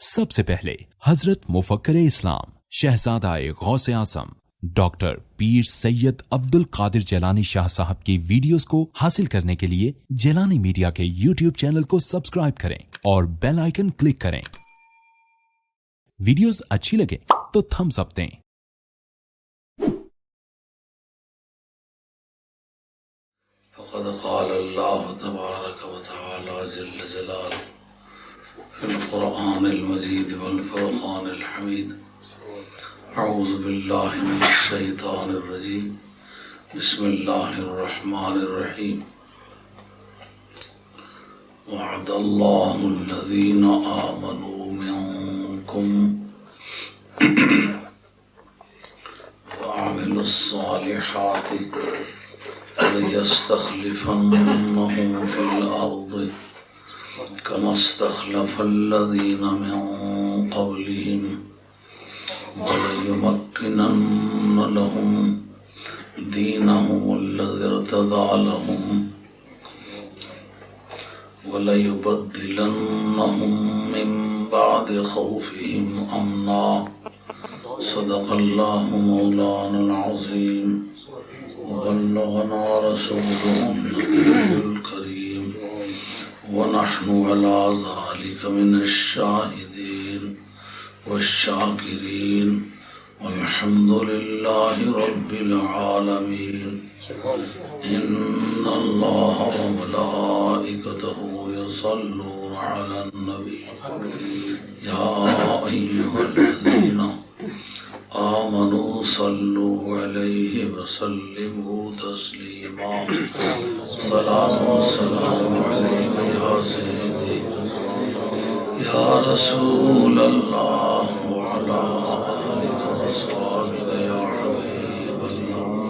سب سے پہلے حضرت مفکر اسلام شہزادہ غوث اعظم ڈاکٹر پیر سید عبد القادر جیلانی شاہ صاحب کی ویڈیوز کو حاصل کرنے کے لیے جیلانی میڈیا کے یوٹیوب چینل کو سبسکرائب کریں اور بیل آئیکن کلک کریں۔ ویڈیوز اچھی لگے تو تھمز اپ دیں۔ فقد قال الله تبارك وتعالى جل جلاله في القرآن المجيد والفرقان الحميد أعوذ بالله من الشيطان الرجيم بسم الله الرحمن الرحيم وعد الله الذين آمنوا منكم وعملوا الصالحات ليستخلفنهم في الأرض كما استخلف الذين من قبلهم وليمكنن لهم دينهم الذي ارتضى لهم وليبدلنهم من بعد خوفهم أمنا صدق الله مولانا العظيم وبلغنا رسوله النبي الكريم ونحن على ذلك من الشاهدين والشاكرين والحمد لله رب العالمين إن الله وملائكته يصلون على النبي يا أيها الذين آمنوا صلوا عليه وسلموا تسليما صلاة والسلام عليك يا سيدي يا رسول الله وعلى آلك وأصحابك يا حبيب الله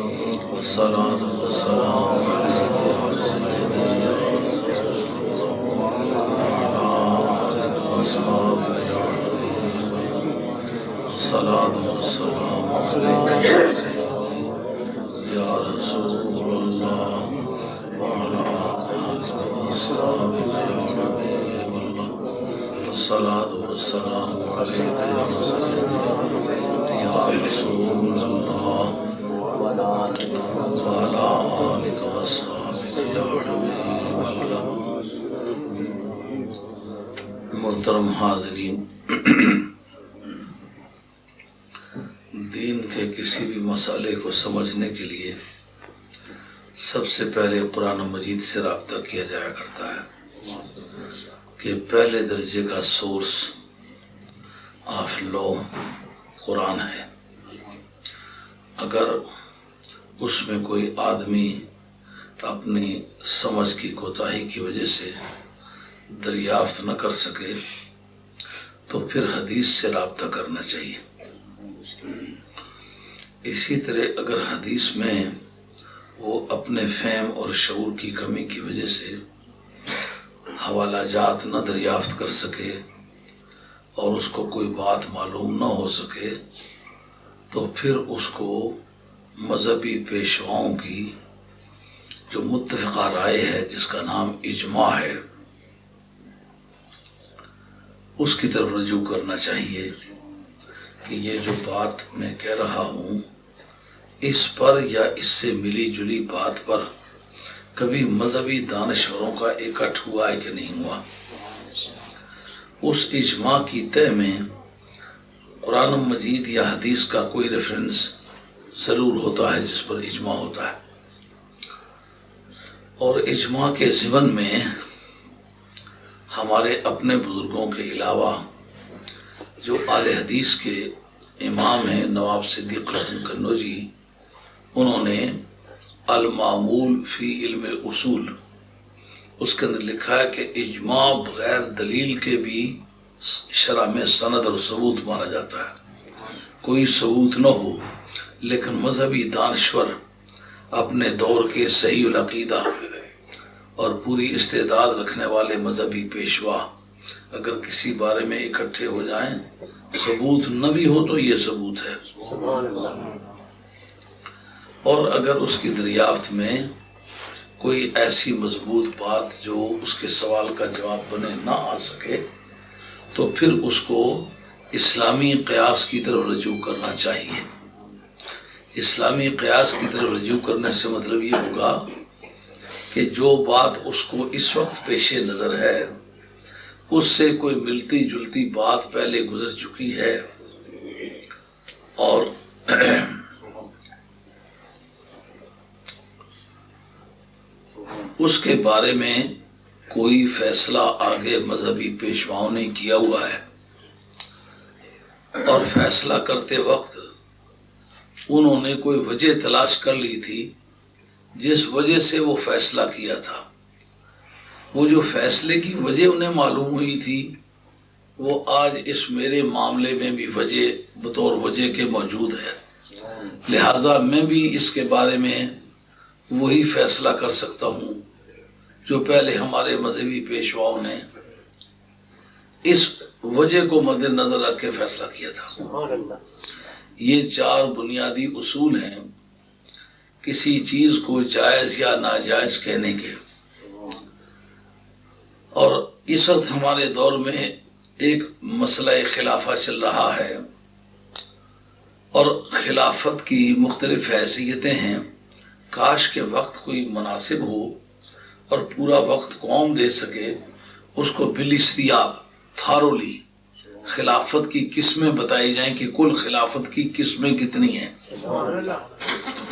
والصلاة والسلام عليك يا سيدي يا رسول الله وعلى آلك وأصحابك يا الصلاة والسلام عليك يا سيدي يا رسول الله وعلى آلك وأصحابك يا حبيب الله الصلاة والسلام عليك يا سيدي يا رسول الله وعلى آلك وأصحابك يا حبيب الله۔ محترم حاضرین، دین کے کسی بھی مسئلے کو سمجھنے کے لیے سب سے پہلے قرآن مجید سے رابطہ کیا جایا کرتا ہے کہ پہلے درجے کا سورس آف لو قرآن ہے۔ اگر اس میں کوئی آدمی اپنی سمجھ کی کوتاہی کی وجہ سے دریافت نہ کر سکے تو پھر حدیث سے رابطہ کرنا چاہیے۔ اسی طرح اگر حدیث میں وہ اپنے فہم اور شعور کی کمی کی وجہ سے حوالہ جات نہ دریافت کر سکے اور اس کو کوئی بات معلوم نہ ہو سکے تو پھر اس کو مذہبی پیشواؤں کی جو متفقہ رائے ہے جس کا نام اجماع ہے اس کی طرف رجوع کرنا چاہیے کہ یہ جو بات میں کہہ رہا ہوں اس پر یا اس سے ملی جلی بات پر کبھی مذہبی دانشوروں کا اکٹھ ہوا ہے کہ نہیں ہوا۔ اس اجماع کی تہ میں قرآن مجید یا حدیث کا کوئی ریفرنس ضرور ہوتا ہے جس پر اجماع ہوتا ہے، اور اجماع کے ضمن میں ہمارے اپنے بزرگوں کے علاوہ جو اہل حدیث کے امام ہیں نواب صدیق رحمۃ قنوجی، انہوں نے المعمول فی علم الاصول اس کے اندر لکھا ہے کہ اجماع بغیر دلیل کے بھی شرع میں سند اور ثبوت مانا جاتا ہے۔ کوئی ثبوت نہ ہو لیکن مذہبی دانشور اپنے دور کے صحیح العقیدہ اور پوری استعداد رکھنے والے مذہبی پیشوا اگر کسی بارے میں اکٹھے ہو جائیں، ثبوت نہ بھی ہو تو یہ ثبوت ہے، اور اگر اس کی دریافت میں کوئی ایسی مضبوط بات جو اس کے سوال کا جواب بنے نہ آ سکے تو پھر اس کو اسلامی قیاس کی طرف رجوع کرنا چاہیے۔ اسلامی قیاس کی طرف رجوع کرنے سے مطلب یہ ہوگا کہ جو بات اس کو اس وقت پیش نظر ہے اس سے کوئی ملتی جلتی بات پہلے گزر چکی ہے اور اس کے بارے میں کوئی فیصلہ آگے مذہبی پیشواؤں نے کیا ہوا ہے، اور فیصلہ کرتے وقت انہوں نے کوئی وجہ تلاش کر لی تھی جس وجہ سے وہ فیصلہ کیا تھا، وہ جو فیصلے کی وجہ انہیں معلوم ہوئی تھی وہ آج اس میرے معاملے میں بھی وجہ بطور وجہ کے موجود ہے، لہٰذا میں بھی اس کے بارے میں وہی فیصلہ کر سکتا ہوں جو پہلے ہمارے مذہبی پیشواؤں نے اس وجہ کو مد نظر رکھ کے فیصلہ کیا تھا۔ یہ 4 بنیادی اصول ہیں کسی چیز کو جائز یا ناجائز کہنے کے، اور اس وقت ہمارے دور میں ایک مسئلہ خلافہ چل رہا ہے اور خلافت کی مختلف حیثیتیں ہیں۔ کاش کے وقت کوئی مناسب ہو اور پورا وقت قوم دے سکے اس کو بالاستیاب تھارولی خلافت کی قسمیں بتائی جائیں کہ کل خلافت کی قسمیں کتنی ہیں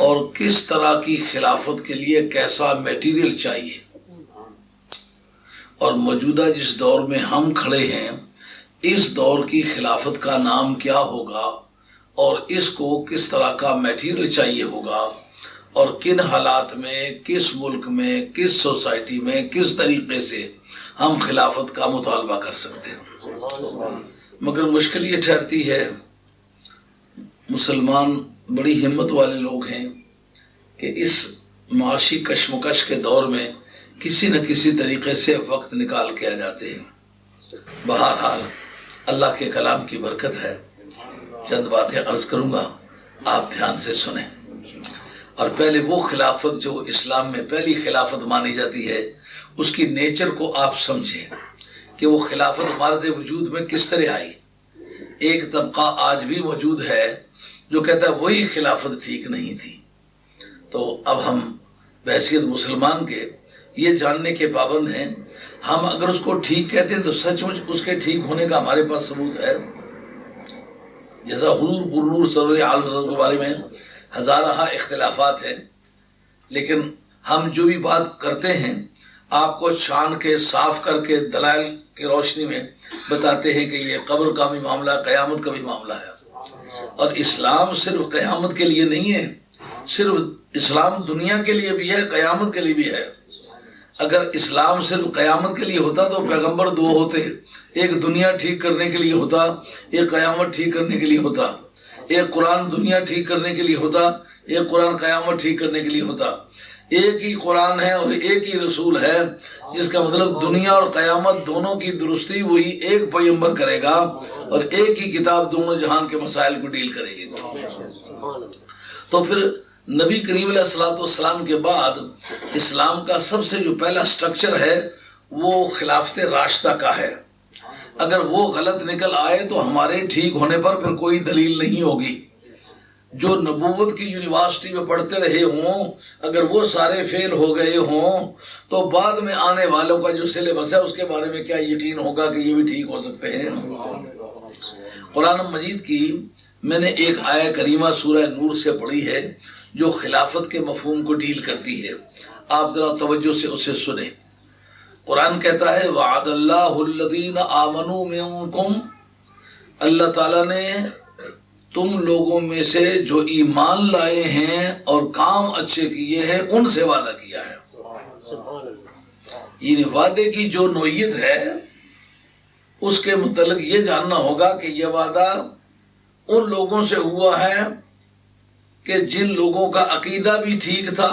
اور کس طرح کی خلافت کے لیے کیسا میٹیریل چاہیے، اور موجودہ جس دور میں ہم کھڑے ہیں اس دور کی خلافت کا نام کیا ہوگا اور اس کو کس طرح کا میٹیریل چاہیے ہوگا، اور کن حالات میں کس ملک میں کس سوسائٹی میں کس طریقے سے ہم خلافت کا مطالبہ کر سکتے ہیں۔ مگر مشکل یہ ٹھہرتی ہے، مسلمان بڑی ہمت والے لوگ ہیں کہ اس معاشی کشمکش کے دور میں کسی نہ کسی طریقے سے وقت نکال کے آ جاتے ہیں۔ بہرحال اللہ کے کلام کی برکت ہے، چند باتیں عرض کروں گا، آپ دھیان سے سنیں۔ اور پہلے وہ خلافت جو اسلام میں پہلی خلافت مانی جاتی ہے اس کی نیچر کو آپ سمجھیں کہ وہ خلافت مارز وجود میں کس طرح آئی۔ ایک طبقہ آج بھی موجود ہے جو کہتا ہے وہی خلافت ٹھیک نہیں تھی، تو اب ہم بحیثیت مسلمان کے یہ جاننے کے پابند ہیں، ہم اگر اس کو ٹھیک کہتے ہیں تو سچ مچ اس کے ٹھیک ہونے کا ہمارے پاس ثبوت ہے۔ جیسا حضور پرنور سرور عالم کے بارے میں ہزارہ اختلافات ہیں، لیکن ہم جو بھی بات کرتے ہیں آپ کو چھان کے صاف کر کے دلائل کی روشنی میں بتاتے ہیں کہ یہ قبر کا بھی معاملہ قیامت کا بھی معاملہ ہے، اور اسلام صرف قیامت کے لیے نہیں ہے، صرف اسلام دنیا کے لیے بھی ہے قیامت کے لیے بھی ہے۔ اگر اسلام صرف قیامت کے لیے ہوتا تو پیغمبر 2 ہوتے، ایک دنیا ٹھیک کرنے کے لیے ہوتا، ایک قیامت ٹھیک کرنے کے لیے ہوتا، ایک قرآن دنیا ٹھیک کرنے کے لیے ہوتا، ایک قرآن قیامت ٹھیک کرنے کے لیے ہوتا۔ ایک ہی قرآن ہے اور ایک ہی رسول ہے، جس کا مطلب دنیا اور قیامت دونوں کی درستی وہی ایک پیغمبر کرے گا، اور ایک ہی کتاب دونوں جہان کے مسائل کو ڈیل کرے گی۔ تو پھر نبی کریم علیہ الصلوۃ والسلام کے بعد اسلام کا سب سے جو پہلا سٹرکچر ہے وہ خلافت راشدہ کا ہے۔ اگر وہ غلط نکل آئے تو ہمارے ٹھیک ہونے پر پھر کوئی دلیل نہیں ہوگی۔ جو نبوت کی یونیورسٹی میں پڑھتے رہے ہوں اگر وہ سارے فیل ہو گئے ہوں تو بعد میں آنے والوں کا جو سلیبس ہے اس کے بارے میں کیا یقین ہوگا کہ یہ بھی ٹھیک ہو سکتے ہیں۔ قرآن مجید کی میں نے ایک آیہ کریمہ سورہ نور سے پڑھی ہے جو خلافت کے مفہوم کو ڈیل کرتی ہے، آپ ذرا توجہ سے اسے سنیں۔ قرآن کہتا ہے وعد اللہ الذین آمنوا منکم، اللہ تعالیٰ نے تم لوگوں میں سے جو ایمان لائے ہیں اور کام اچھے کیے ہیں ان سے وعدہ کیا ہے۔ یعنی وعدے کی جو نوعیت ہے اس کے متعلق یہ جاننا ہوگا کہ یہ وعدہ ان لوگوں سے ہوا ہے کہ جن لوگوں کا عقیدہ بھی ٹھیک تھا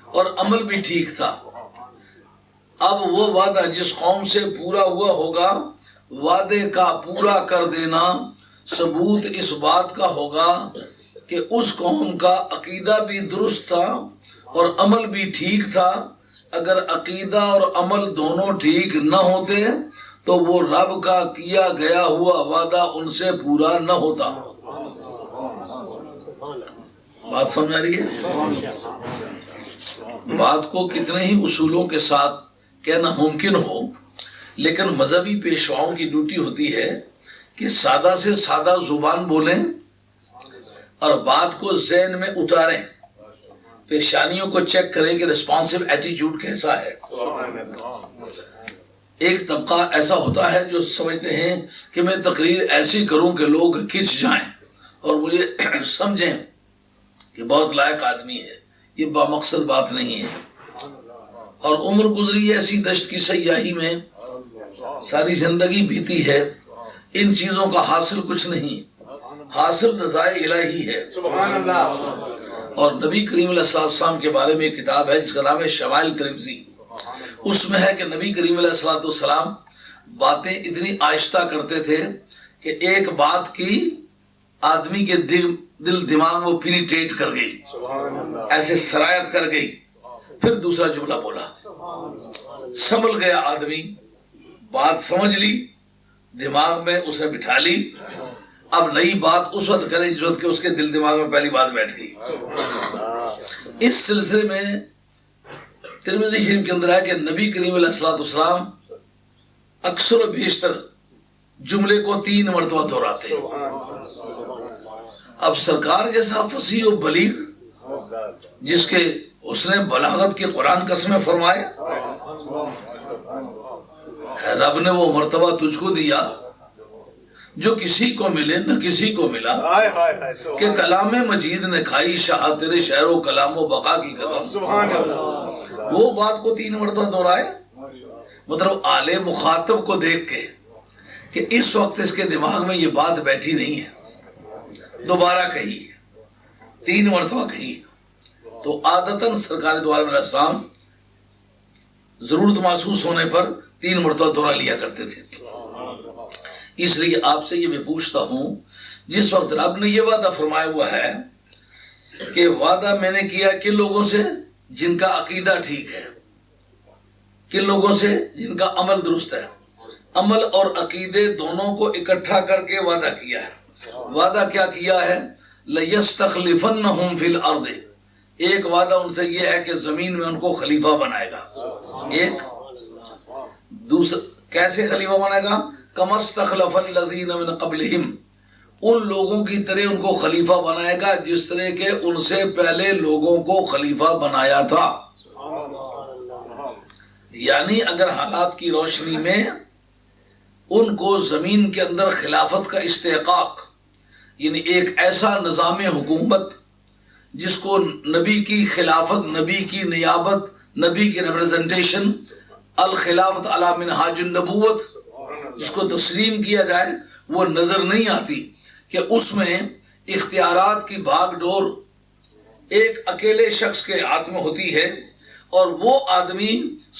اور عمل بھی ٹھیک تھا۔ اب وہ وعدہ جس قوم سے پورا ہوا ہوگا، وعدے کا پورا کر دینا ثبوت اس بات کا ہوگا کہ اس قوم کا عقیدہ بھی درست تھا اور عمل بھی ٹھیک تھا۔ اگر عقیدہ اور عمل دونوں ٹھیک نہ ہوتے تو وہ رب کا کیا گیا ہوا وعدہ ان سے پورا نہ ہوتا۔ بات سمجھ آ رہی ہے؟ بات کو کتنے ہی اصولوں کے ساتھ کہنا ممکن ہو، لیکن مذہبی پیشواؤں کی ڈیوٹی ہوتی ہے کہ سادہ سے سادہ زبان بولیں اور بات کو ذہن میں اتاریں، پیشانیوں کو چیک کریں کہ ریسپانسو ایٹیٹیوڈ کیسا ہے۔ ایک طبقہ ایسا ہوتا ہے جو سمجھتے ہیں کہ میں تقریر ایسی کروں کہ لوگ کھنچ جائیں اور مجھے سمجھیں کہ بہت لائق آدمی ہے۔ یہ بامقصد بات نہیں ہے، اور عمر گزری ایسی دشت کی سیاحی میں، ساری زندگی بیتی ہے، ان چیزوں کا حاصل کچھ نہیں، حاصل رضائے الہی ہے۔ سبحان اللہ۔ اور نبی کریم علیہ السلام کے بارے میں ایک کتاب ہے جس کا نام ہے شمائل ترمذی، اس میں ہے کہ نبی کریم علیہ السلام باتیں اتنی آہستہ کرتے تھے کہ ایک بات کی آدمی کے دل دماغ وہ پینیٹریٹ کر گئی، ایسے سرایت کر گئی، پھر دوسرا جملہ بولا، سنبھل گیا آدمی، بات سمجھ لی، دماغ میں اسے بٹھا لی، اب نئی بات اس وقت کریں جس وقت کہ اس کے دل دماغ میں پہلی بات بیٹھ گئی۔ اس سلسلے میں ترمذی شریف کے اندر ہے کہ نبی کریم علیہ السلام اکثر و بیشتر جملے کو 3 مرتبہ دہراتے۔ اب سرکار جیسا فصیح و بلیغ جس کے اس نے بلاغت کی قرآن قسمیں فرمائے، رب نے وہ مرتبہ تجھ کو دیا جو کسی کو ملے نہ کسی کو ملا، کہ کلام مجید نے کھائی شاہ تیرے شعر و کلام و بقا کی قسم۔ وہ بات کو 3 مرتبہ دہرائے، مطلب آلے مخاطب کو دیکھ کے کہ اس وقت اس کے دماغ میں یہ بات بیٹھی نہیں ہے، دوبارہ کہی، 3 مرتبہ کہی۔ تو عادتاً سرکار دو عالم علیہ السلام ضرورت محسوس ہونے پر 3 مرتبہ دہرا لیا کرتے تھے۔ اس لیے آپ سے یہ میں پوچھتا ہوں، جس وقت رب نے یہ وعدہ فرمایا ہوا ہے کہ وعدہ میں نے کیا کن لوگوں سے؟ جن کا عقیدہ ٹھیک ہے، کن لوگوں سے؟ جن کا عمل درست ہے۔ عمل اور عقیدے دونوں کو اکٹھا کر کے وعدہ کیا ہے۔ وعدہ کیا کیا ہے؟ لَيَسْتَخْلِفَنَّهُمْ فِي الْأَرْضِ، ایک وعدہ ان سے یہ ہے کہ زمین میں ان کو خلیفہ بنائے گا۔ ایک دوسرا کیسے خلیفہ بنائے گا؟ كَمَا اسْتَخْلَفَ الَّذِينَ مِنْ قَبْلِهِمْ، ان لوگوں کی طرح ان کو خلیفہ بنائے گا جس طرح کے ان سے پہلے لوگوں کو خلیفہ بنایا تھا۔ یعنی اگر حالات کی روشنی میں ان کو زمین کے اندر خلافت کا استحقاق، یعنی ایک ایسا نظام حکومت جس کو نبی کی خلافت، نبی کی نیابت، نبی کی ریپرزنٹیشن، الخلافت علی منہاج النبوت، جس کو تسلیم کیا جائے، وہ نظر نہیں آتی کہ اس میں اختیارات کی بھاگ ڈور ایک اکیلے شخص کے ہاتھ میں ہوتی ہے، اور وہ آدمی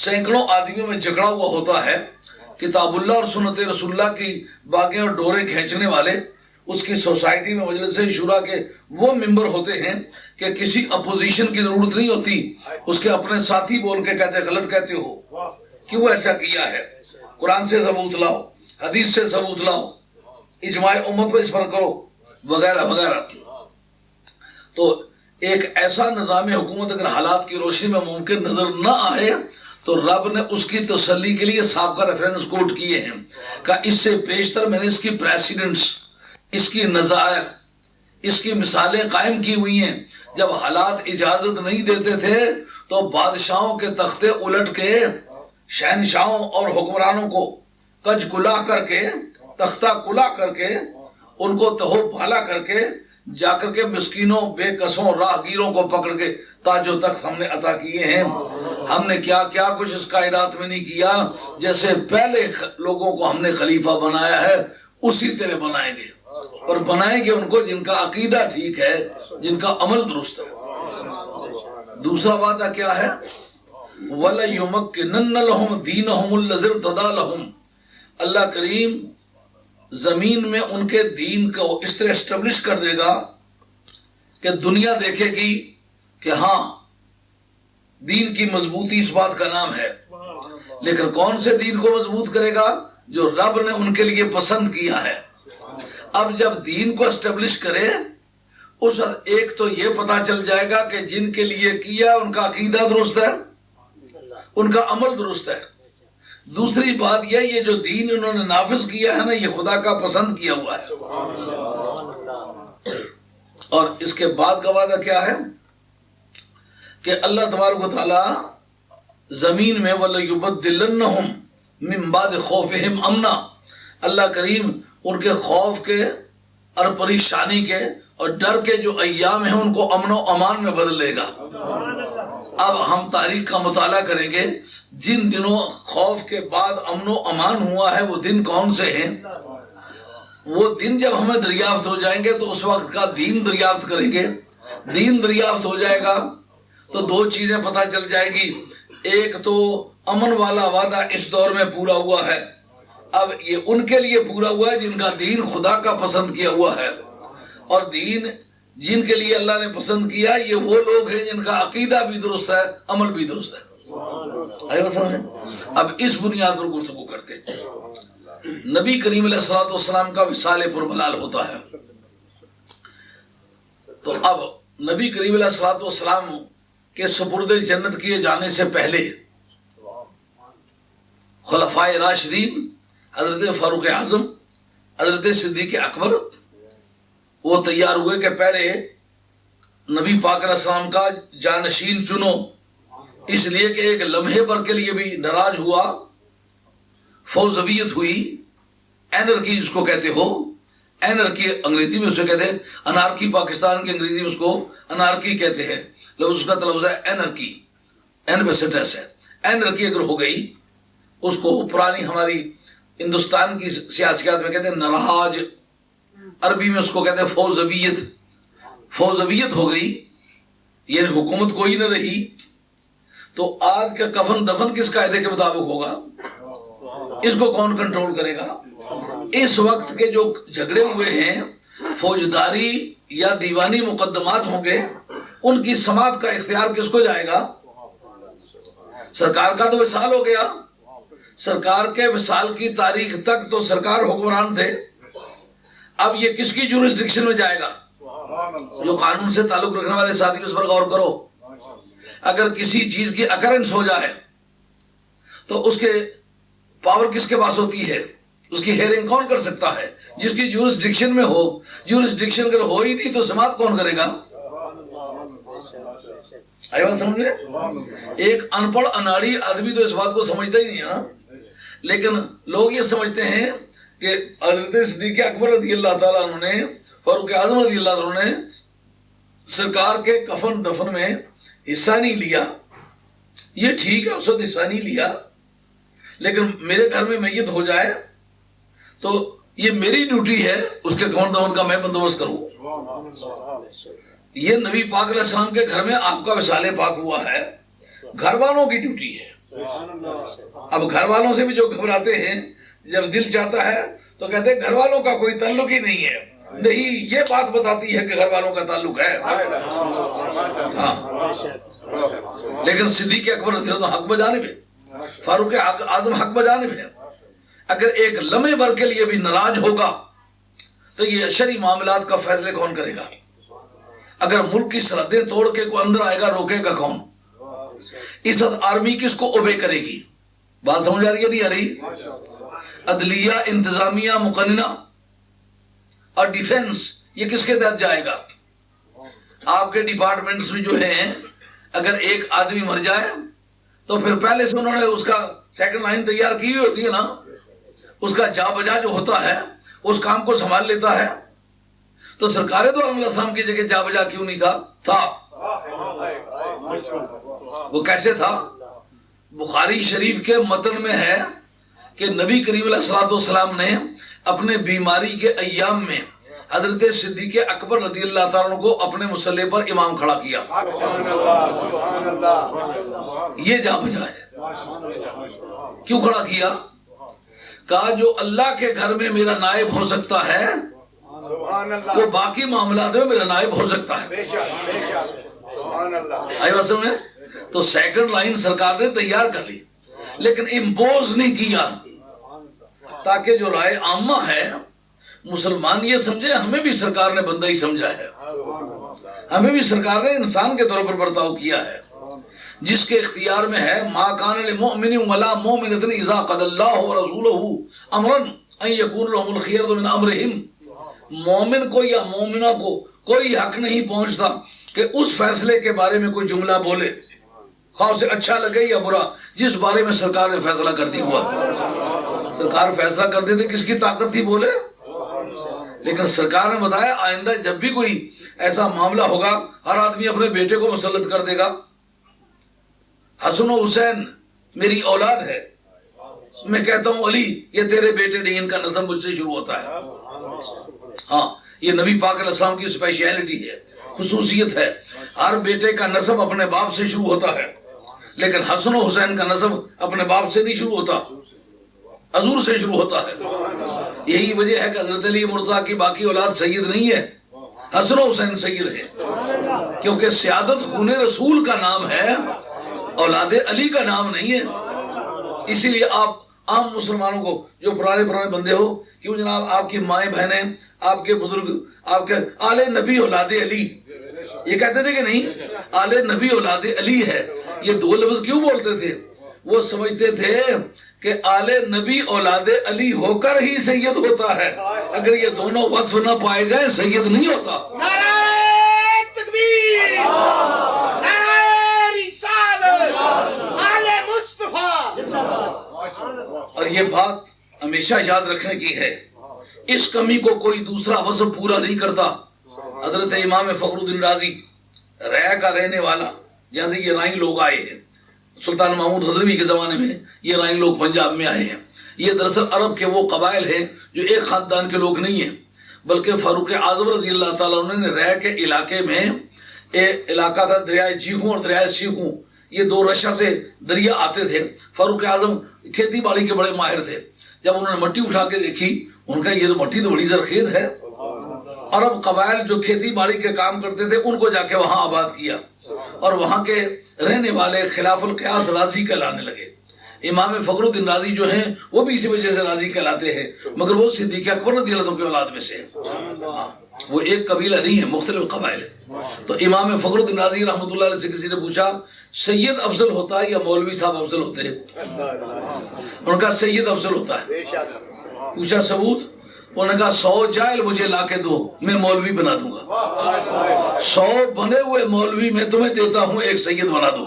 سینکڑوں آدمیوں میں جکڑا ہوا ہوتا ہے۔ کتاب اللہ اور سنت رسول اللہ کی باغیں اور ڈورے کھینچنے والے اس کی سوسائٹی میں مجلس شورا کے وہ ممبر ہوتے ہیں کہ کسی اپوزیشن کی ضرورت نہیں ہوتی، اس کے اپنے ساتھی بول کے کہتے غلط کہتے ہو، کیوں ایسا کیا ہے، قرآن سے ثبوت لاؤ، حدیث سے ثبوت لاؤ، اجماع امت پہ اس پر کرو، وغیرہ وغیرہ۔ تو ایک ایسا نظام حکومت اگر حالات کی روشنی میں ممکن نظر نہ آئے تو رب نے اس کی تسلی کے لیے سابقہ ریفرنس کوٹ کیے ہیں کہ اس سے بیشتر میں نے اس کی پریسیڈنٹس، اس کی نظائر، اس کی مثالیں قائم کی ہوئی ہیں۔ جب حالات اجازت نہیں دیتے تھے تو بادشاہوں کے تختے الٹ کے شہنشاہوں اور حکمرانوں کو کج کلا کر کے، تختہ کلا کر کے، ان کو تہو پھالا کر کے جا کر کے مسکینوں، بے کسوں، راہگیروں کو پکڑ کے تاج و تخت ہم نے عطا کیے ہیں۔ ہم نے کیا کیا کچھ اس کائنات میں نہیں کیا، جیسے پہلے لوگوں کو ہم نے خلیفہ بنایا ہے اسی طرح بنائیں گے، اور بنائیں گے ان کو جن کا عقیدہ ٹھیک ہے، جن کا عمل درست ہے۔ دوسرا وعدہ کیا ہے؟ وَلَيُمَكِّنَنَّ لَهُمْ دِينَهُمُ الَّذِي ارْتَضَىٰ لَهُمْ، اللہ کریم زمین میں ان کے دین کو اس طرح اسٹیبلش کر دے گا کہ دنیا دیکھے گی کہ ہاں دین کی مضبوطی اس بات کا نام ہے۔ لیکن کون سے دین کو مضبوط کرے گا؟ جو رب نے ان کے لیے پسند کیا ہے۔ اب جب دین کو اسٹیبلش کرے اس وقت ایک تو یہ پتا چل جائے گا کہ جن کے لیے کیا ان کا عقیدہ درست ہے، ان کا عمل درست ہے۔ دوسری بات یہ جو دین انہوں نے نافذ کیا ہے نا، یہ خدا کا پسند کیا ہوا ہے۔ اور اس کے بعد کا وعدہ کیا ہے کہ اللہ تبارک و تعالی زمین میں وَلَيُبَدِّلَنَّهُمْ مِنْ بَعْدِ خَوْفِهِمْ أَمْنًا، اللہ کریم ان کے خوف کے اور پریشانی کے اور ڈر کے جو ایام ہیں ان کو امن و امان میں بدل لے گا۔ اب ہم تاریخ کا مطالعہ کریں گے، جن دنوں خوف کے بعد امن و امان ہوا ہے وہ دن کون سے ہیں؟ وہ دن جب ہمیں دریافت ہو جائیں گے تو اس وقت کا دین دریافت کریں گے۔ دین دریافت ہو جائے گا تو دو چیزیں پتہ چل جائے گی، ایک تو امن والا وعدہ اس دور میں پورا ہوا ہے، اب یہ ان کے لیے پورا ہوا ہے جن کا دین خدا کا پسند کیا ہوا ہے، اور دین جن کے لیے اللہ نے پسند کیا یہ وہ لوگ ہیں جن کا عقیدہ بھی درست ہے، عمل بھی درست ہے۔ اب اس بنیاد پر گفتگو کرتے ہیں۔ نبی کریم علیہ الصلوۃ والسلام کا وصال پرملال ہوتا ہے، تو اب نبی کریم علیہ الصلوۃ والسلام کے سپرد جنت کیے جانے سے پہلے خلفائے راشدین حضرت فاروق اعظم، حضرت صدیق اکبر وہ تیار ہوئے کہ پہلے نبی پاک علیہ السلام کا جانشین چنو، اس لیے کہ ایک لمحے پر کے لیے بھی ناراض ہوا، فوضویت ہوئی، اینرکی جس کو کہتے ہو، اینرکی انگریزی میں اسے کہتے ہیں، انارکی پاکستان کی انگریزی میں اس کو انارکی کہتے ہیں، لفظ اس کا تلفظ ہے اینرکی، این بیسٹس ہے۔ اینرکی اگر ہو گئی اس کو پرانی ہماری ہندوستان کی سیاسیات میں کہتے ہیں نراج، عربی میں اس کو کہتے ہیں فوضویت، فوضویت ہو گئی، یعنی حکومت کوئی نہ رہی، تو آج کا کفن دفن کس قاعدے کے مطابق ہوگا؟ اس کو کون کنٹرول کرے گا؟ اس وقت کے جو جھگڑے ہوئے ہیں فوجداری یا دیوانی مقدمات ہوں گے، ان کی سماعت کا اختیار کس کو جائے گا؟ سرکار کا تو وصال ہو گیا، سرکار کے وصال کی تاریخ تک تو سرکار حکمران تھے، اب یہ کس کی جورسڈکشن میں جائے گا؟ جو قانون سے تعلق رکھنے والے ساتھی اس پر غور کرو، اگر کسی چیز کی اکرنس ہو جائے تو اس کے پاور کس کے پاس ہوتی ہے؟ اس کی ہیئرنگ کون کر سکتا ہے؟ جس کی جورسڈکشن میں ہو۔ جورسڈکشن اگر ہو ہی نہیں تو سماعت کون کرے گا؟ آئی بات سمجھ میں؟ ایک ان پڑھ اناڑی آدمی تو اس بات کو سمجھتا ہی نہیں ہے، لیکن لوگ یہ سمجھتے ہیں کہ حضرت صدیق اکبر رضی اللہ تعالیٰ عنہ نے، فاروق اعظم رضی اللہ عنہ نے سرکار کے کفن دفن میں حصہ نہیں لیا۔ یہ ٹھیک ہے، اس وقت حصہ نہیں لیا، لیکن میرے گھر میں میت ہو جائے تو یہ میری ڈیوٹی ہے اس کے کفن دفن کا میں بندوبست کروں۔ یہ نبی پاک علیہ السلام کے گھر میں آپ کا وصال پاک ہوا ہے، گھر والوں کی ڈیوٹی ہے۔ اب گھر والوں سے بھی جو گھبراتے ہیں، جب دل چاہتا ہے تو کہتے ہیں گھر والوں کا کوئی تعلق ہی نہیں ہے، نہیں، یہ بات بتاتی ہے کہ گھر والوں کا تعلق ہے۔ ہاں، لیکن صدیق اکبر رضی اللہ عنہ حق بجانب ہے، فاروق اعظم حق بجانب ہے۔ اگر ایک لمحے بھر کے لیے بھی ناراض ہوگا تو یہ شرعی معاملات کا فیصلے کون کرے گا؟ اگر ملک کی سرحدیں توڑ کے کوئی اندر آئے گا روکے گا کون؟ اس وقت آرمی کس کو اوبے کرے گی؟ بات سمجھ آ رہی ہے نہیں آ رہی؟ عدلیہ، انتظامیہ، مقننہ اور ڈیفنس، یہ کس کے تحت جائے گا؟ آپ کے ڈپارٹمنٹس میں جو ہیں اگر ایک آدمی مر جائے تو پھر پہلے سے انہوں نے اس کا سیکنڈ لائن تیار کی ہوئی ہوتی ہے نا، اس کا جا بجا جو ہوتا ہے اس کام کو سنبھال لیتا ہے۔ تو سرکار تو علیہ السلام کی جگہ جا بجا کیوں نہیں تھا؟ وہ کیسے تھا؟ بخاری شریف کے متن میں ہے کہ نبی کریم علیہ الصلوۃ والسلام نے اپنے بیماری کے ایام میں حضرت صدیق اکبر رضی اللہ تعالیٰ عنہ کو اپنے مصلی پر امام کھڑا کیا۔ یہ جا بجا ہے۔ کیوں کھڑا کیا؟ کہا جو اللہ کے گھر میں میرا نائب ہو سکتا ہے وہ باقی معاملات میں میرا نائب ہو سکتا ہے۔ آئی بات سمجھ میں؟ تو سیکنڈ لائن سرکار نے تیار کر لی، لیکن امپوز نہیں کیا تاکہ جو رائے عامہ ہے مسلمان یہ سمجھے ہمیں بھی سرکار نے بندہ ہی سمجھا ہے، ہمیں بھی سرکار نے انسان کے طور پر برتاؤ کیا ہے، جس کے اختیار میں ہے ما کان للمؤمن ولا مؤمنۃ اذا قضى اللہ ورسولہ امرا ان یکون لهم الخیرۃ من امرہم۔ مومن کو یا مومنہ کو کوئی حق نہیں پہنچتا کہ اس فیصلے کے بارے میں کوئی جملہ بولے، خواہ اسے اچھا لگے یا برا، جس بارے میں سرکار نے فیصلہ کر دی ہوا۔ سرکار فیصلہ کر دیتے، کس کی طاقت تھی بولے؟ لیکن سرکار نے بتایا آئندہ جب بھی کوئی ایسا معاملہ ہوگا ہر آدمی اپنے بیٹے کو مسلط کر دے گا۔ حسن و حسین میری اولاد ہے، میں کہتا ہوں علی یہ تیرے بیٹے نہیں، ان کا نسب مجھ سے شروع ہوتا ہے۔ ہاں یہ نبی پاک علیہ السلام کی اسپیشلٹی ہے، خصوصیت ہے، ہر بیٹے کا نسب اپنے باپ سے شروع ہوتا ہے، لیکن حسن و حسین کا نسب اپنے باپ سے نہیں شروع ہوتا، حضور سے شروع ہوتا ہے۔ یہی وجہ ہے کہ حضرت علی مرتضیٰ کی باقی اولاد سید نہیں ہے، حسن و حسین سید ہے، کیونکہ سیادت خون رسول کا نام ہے، اولاد علی کا نام نہیں ہے۔ اسی لیے آپ عام مسلمانوں کو جو پرانے بندے ہو، کیوں جناب آپ کی مائیں بہنیں، آپ کے بزرگ، آپ کے آل نبی اولاد علی، یہ کہتے تھے کہ نہیں آل نبی اولاد علی ہے، یہ دو لفظ کیوں بولتے تھے؟ وہ سمجھتے تھے کہ آل نبی اولاد علی ہو کر ہی سید ہوتا ہے، اگر یہ دونوں وصف نہ پائے جائیں سید نہیں ہوتا۔ نعرہ تکبیر، نعرہ رسالت، آل مصطفیٰ۔ اور یہ بات ہمیشہ یاد رکھنے کی ہے، اس کمی کو کوئی دوسرا وصف پورا نہیں کرتا۔ حضرت امام فخر الدین رازی رائے کا رہنے والا، جیسے یہ رائیں لوگ آئے ہیں سلطان محمود حضرمی کے زمانے میں، یہ رائیں لوگ پنجاب میں آئے ہیں، یہ دراصل عرب کے وہ قبائل ہیں جو ایک خاندان کے لوگ نہیں ہیں، بلکہ فاروق اعظم رضی اللہ تعالیٰ عنہ نے رائے کے علاقے میں ایک علاقہ تھا دریائے جیہوں اور دریائے سیہوں، یہ دو رشا سے دریا آتے تھے۔ فاروق اعظم کھیتی باڑی کے بڑے ماہر تھے، جب انہوں نے مٹی اٹھا کے دیکھی ان کا یہ تو مٹی تو بڑی زرخیز ہے، عرب قبائل جو کھیتی باڑی کے کام کرتے تھے ان کو جا کے وہاں آباد کیا، اور وہاں کے رہنے والے خلاف القیاس راضی کہلانے لگے۔ امام فخر الدین رازی جو ہیں وہ بھی اسی وجہ سے راضی کہلاتے ہیں، مگر وہ صدیق اکبر رضی اللہ عنہ کی اولاد میں سے، وہ ایک قبیلہ نہیں ہے، مختلف قبائل ہے۔ تو امام فخر الدین رازی رحمۃ اللہ علیہ سے کسی نے پوچھا سید افضل ہوتا ہے یا مولوی صاحب افضل ہوتے ہیں؟ ان کا سید افضل ہوتا ہے۔ پوچھا ثبوت؟ انہوں نے کہا 100 جاہل مجھے لا کے دو، میں مولوی بنا دوں گا، 100 بنے ہوئے مولوی میں تمہیں دیتا ہوں، ایک سید بنا دو۔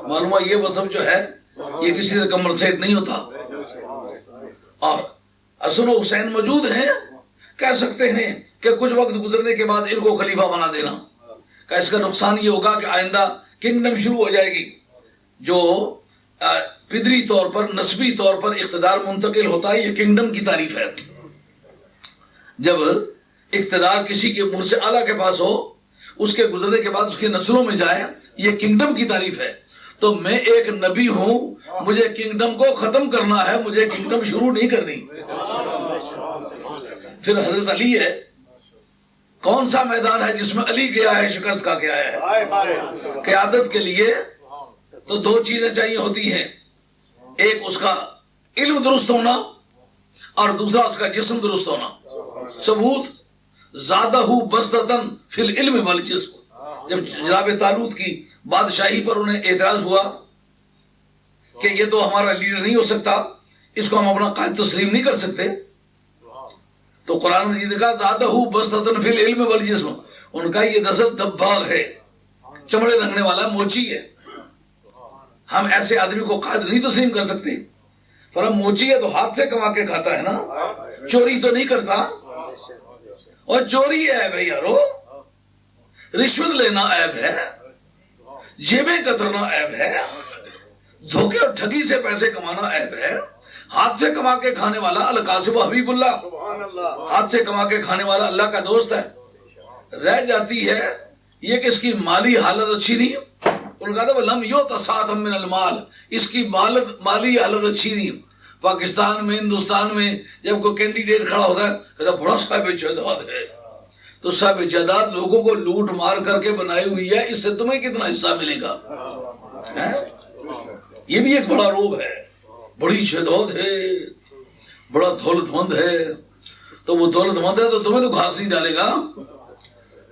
معلوم یہ وصف جو ہے یہ کسی سے کم مرسیٹ نہیں ہوتا۔ اور حسن و حسین موجود ہیں، کہہ سکتے ہیں کہ کچھ وقت گزرنے کے بعد ان کو خلیفہ بنا دینا، کہ اس کا نقصان یہ ہوگا کہ آئندہ کنگڈم شروع ہو جائے گی، جو فطری طور پر نسبی طور پر اقتدار منتقل ہوتا ہے، یہ کنگڈم کی تعریف ہے۔ جب اقتدار کسی کے مرشد اعلیٰ کے پاس ہو، اس کے گزرنے کے بعد اس کی نسلوں میں جائے، یہ کنگڈم کی تعریف ہے۔ تو میں ایک نبی ہوں، مجھے کنگڈم کو ختم کرنا ہے، مجھے کنگڈم شروع نہیں کرنی۔ پھر حضرت علی ہے، کون سا میدان ہے جس میں علی گیا ہے شکست کا کیا ہے؟ قیادت کے لیے تو دو چیزیں چاہیے ہوتی ہیں، ایک اس کا علم درست ہونا اور دوسرا اس کا جسم درست ہونا۔ ثبوت زادہ بسطتاً فی العلم والجسم، جب جناب طالوت کی بادشاہی پر انہیں اعتراض ہوا کہ یہ تو ہمارا لیڈر نہیں ہو سکتا، اس کو ہم اپنا قائد تسلیم نہیں کر سکتے، تو قرآن مجید نے کہا زادہ بسطتاً فی العلم والجسم، ان کا یہ دست دباغ ہے، چمڑے رنگنے والا موچی ہے، ہم ایسے آدمی کو قائد نہیں تسلیم کر سکتے۔ پر ہم موچی ہے تو ہاتھ سے کما کے کھاتا ہے نا، چوری تو نہیں کرتا، اور چوری ہے بھائی یارو، رشوت لینا عیب ہے، جیبیں کترنا عیب ہے، دھوکے اور ٹھگی سے پیسے کمانا عیب ہے۔ ہاتھ سے کما کے کھانے والا القاسم حبیب اللہ، ہاتھ سے کما کے کھانے والا اللہ کا دوست ہے۔ رہ جاتی ہے یہ کہ اس کی مالی حالت اچھی نہیں، ان کا تھا لم یوت ساعۃ من المال، اس کی مالی حالت اچھی نہیں۔ پاکستان میں ہندوستان میں جب کوئی کینڈیڈیٹ کھڑا ہوتا ہے کہتا بڑا صاحب جائیداد ہے، تو صاحب جائیداد لوگوں کو لوٹ مار کر کے بنائی ہوئی ہے، اس سے تمہیں کتنا حصہ ملے گا؟ یہ بھی ایک بڑا روب ہے، بڑی شہدود ہے، بڑا دولت مند ہے، تو وہ دولت مند ہے تو تمہیں تو گھاس نہیں ڈالے گا.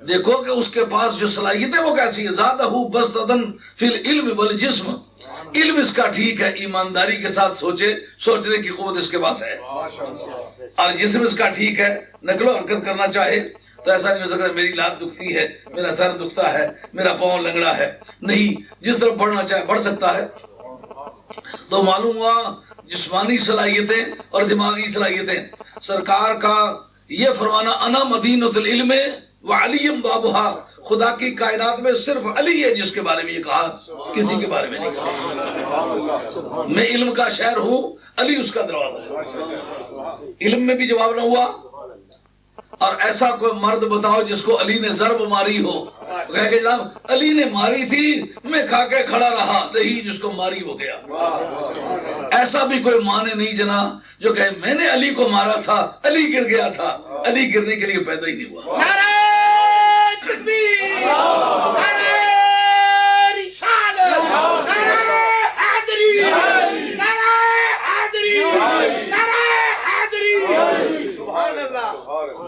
دیکھو کہ اس کے پاس جو صلاحیت ہے وہ کیسی ہے. زادہ بسطن فی العلم والجسم، علم اس کا ٹھیک ہے، ایمانداری کے ساتھ سوچنے کی قوت اس کے پاس ہے، اور جسم اس کا ٹھیک ہے، نقل و حرکت کرنا چاہے تو ایسا نہیں ہو سکتا میری لات دکھتی ہے، میرا سر دکھتا ہے، میرا پاؤں لنگڑا ہے. نہیں، جس طرف بڑھنا چاہے بڑھ سکتا ہے. تو معلوم ہوا جسمانی صلاحیتیں اور دماغی صلاحیتیں. سرکار کا یہ فرمانا انا مدینۃ العلم وعلی بابھا، خدا کی کائنات میں صرف علی ہے جس کے بارے میں یہ کہا، کسی کے بارے میں نہیں کہا. میں علم کا شہر ہوں، علی اس کا دروازہ ہے. علم میں بھی جواب نہ ہوا. اور ایسا کوئی مرد بتاؤ جس کو علی نے ضرب ماری ہو، کہے کہ جناب علی نے ماری تھی میں کھا کے کھڑا رہا، نہیں جس کو ماری ہو گیا. ایسا بھی کوئی مانے نہیں جنا جو کہے میں نے علی کو مارا تھا، علی گر گیا تھا. علی گرنے کے لیے پیدا ہی نہیں ہوا. نعرہ تکبیر، نعرہ رسالت، نعرہ حیدری، نعرہ حیدری، نعرہ حیدری. سبحان اللہ.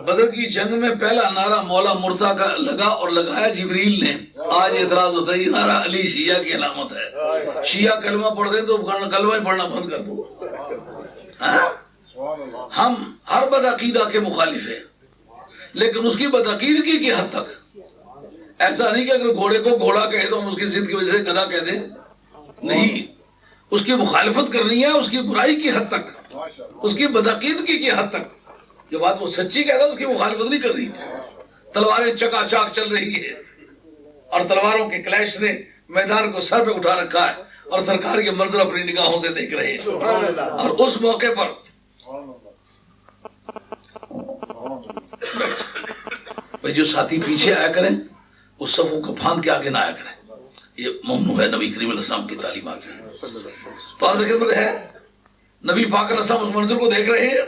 بدر کی جنگ میں پہلا نعرہ مولا مرتضیٰ کا لگا اور لگایا جبریل نے. آج اعتراض ہوتا ہے یہ نعرہ علی شیعہ کی علامت ہے. شیعہ کلمہ پڑھ دیں تو کلمہ ہی پڑھنا بند کر دو. ہم ہر بدعقیدہ کے مخالف ہیں، لیکن اس کی بدعقیدگی کی حد تک. ایسا نہیں کہ اگر گھوڑے کو گھوڑا کہے تو ہم اس کی ضد کی وجہ سے گدھا کہہ دیں. نہیں، اس کی مخالفت کرنی ہے اس کی برائی کی حد تک، اس کی بدعقیدگی کی حد تک. جو بات وہ سچی کہتا ہے اس کی مخالفت نہیں کر رہی تھی. تلواریں چکا چاک چل رہی ہے اور تلواروں کے کلیش نے میدان کو سر پہ اٹھا رکھا ہے اور سرکار کے منظر اپنی نگاہوں سے دیکھ رہے ہیں. اور اس موقع پر بھائی جو ساتھی پیچھے آیا کریں اس صفوں کو پھاند کے آگے نہ آیا کریں. یہ ممنوع ہے نبی کریم علیہ السلام کی تعلیمات ہے. تو عرض خدمت ہے نبی پاک علیہ السلام اس منظر کو دیکھ رہے ہیں،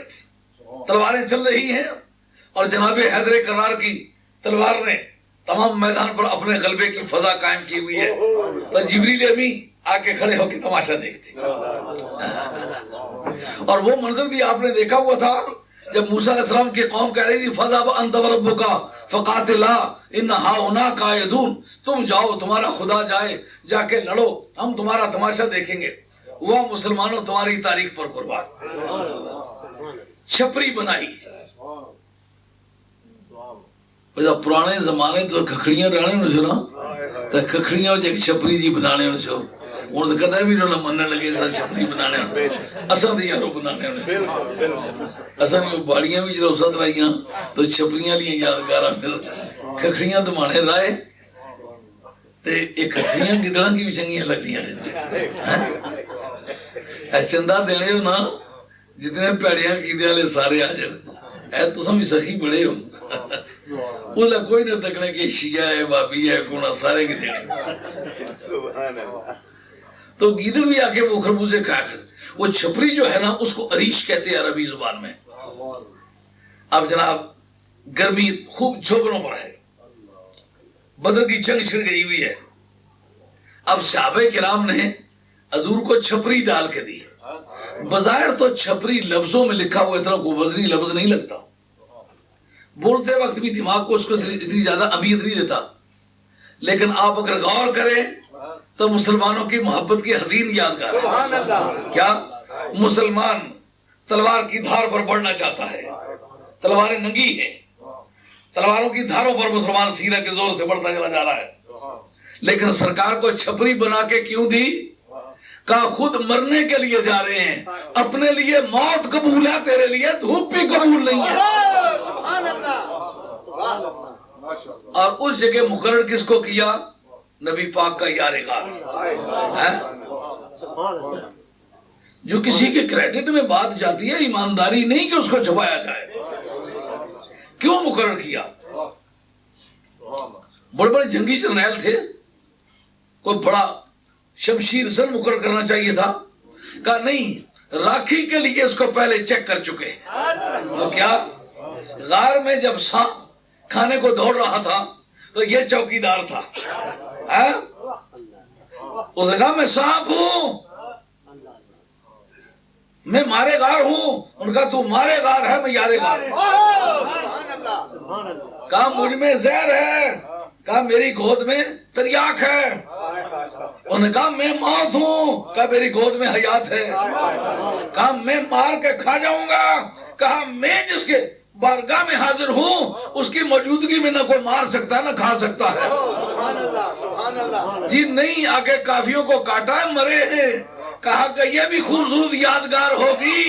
تلواریں چل رہی ہیں اور جناب حیدر کرار کی تلوار نے تمام میدان پر اپنے غلبے کی فضا قائم کی ہوئی ہے. تو جبریل امین آ کے کھڑے ہو کے تماشا دیکھتے. اور وہ منظر بھی آپ نے دیکھا ہوا تھا جب موسیٰ علیہ السلام کی قوم کہہ رہی تھی فَذْهَبْ أَنْتَ وَرَبُّكَ فَقَاتِلَا إِنَّ هَٰؤُنَا قَاعِدُونَ، تم جاؤ تمہارا خدا جائے، جا کے لڑو، ہم تمہارا تماشا دیکھیں گے. وہ مسلمانوں تمہاری تاریخ پر قربان. چھپری بنائی. پرانے زمانے تو کھکھڑیاں رہنے چھو نا، تو کھکھڑیاں ایک چھپری جی بنانے چھو. ہوں تو کدے بھی نہ مننے لگے چھپری بنانے اصل تو یارو بنانے اصل باڑیاں بھی جب ست رہی تو چھپریاں لیے یادگار کھکھڑیاں تو مانے رائے کھکھڑیاں گدڑا کی بھی چنگیاں لگڑیاں چندہ دینے ہو نا جتنے پیڑیاں کیدے والے سارے آ جان. اے تساں بھی سخی بڑے ہو. انہیں کوئی نہ تکنے کہ شیعہ ہے بابی ہے کونا سارے کی دینے. تو گیدڑ بھی آ کے وہ خربوزے کھا کر. وہ چھپری جو ہے نا اس کو عریش کہتے ہیں عربی زبان میں. اب جناب گرمی خوب جھوبنوں پر ہے، بدر کی جنگ چھڑ گئی ہوئی ہے. اب صحابہ کرام نے حضور کو چھپری ڈال کے دی. بظاہر تو چھپری لفظوں میں لکھا ہوا اتنا کوئی وزنی لفظ نہیں لگتا، بولتے وقت بھی دماغ کو اس کو اتنی زیادہ اہمیت نہیں دیتا. لیکن آپ اگر غور کریں تو مسلمانوں کی محبت کی حسین یادگار ہے. کیا مسلمان تلوار کی دھار پر بڑھنا چاہتا ہے، تلواریں ننگی ہیں، تلواروں کی دھاروں پر مسلمان سینہ کے زور سے بڑھتا چلا جا رہا ہے. لیکن سرکار کو چھپری بنا کے کیوں دی؟ کہا خود مرنے کے لیے جا رہے ہیں، اپنے لیے موت قبول ہے، تیرے لیے دھوپ بھی قبول نہیں ہے. اور اس جگہ مقرر کس کو کیا؟ نبی پاک کا یار غار. جو کسی کے کریڈٹ میں بات جاتی ہے ایمانداری نہیں کہ اس کو چھپایا جائے. کیوں مقرر کیا؟ بڑے بڑے جنگی جرنیل تھے، کوئی بڑا شمشیر سر مقرر کرنا چاہیے تھا. کہا نہیں، راکھی کے لیے اس کو پہلے چیک کر چکے. تو کیا غار میں جب سانپ کھانے کو دوڑ رہا تھا تو یہ چوکیدار تھا. اس نے کہا میں سانپ ہوں. میں مارے گار ہوں. ان کا تو مارے گار ہے، میں یارے گار ہوں. سبحان اللہ. کہا مجھ میں زہر ہے، کہا میری گود میں تریاک ہے. انہوں نے کہا میں موت ہوں، کہا میری گود میں حیات ہے. کہا میں مار کے کھا جاؤں گا، کہا میں جس کے بارگاہ میں حاضر ہوں اس کی موجودگی میں نہ کوئی مار سکتا ہے نہ کھا سکتا ہے. سبحان اللہ. سبحان اللہ. جی نہیں، آگے کافیوں کو کاٹا ہے، مرے ہیں. کہا کہ یہ بھی خوبصورت یادگار ہوگی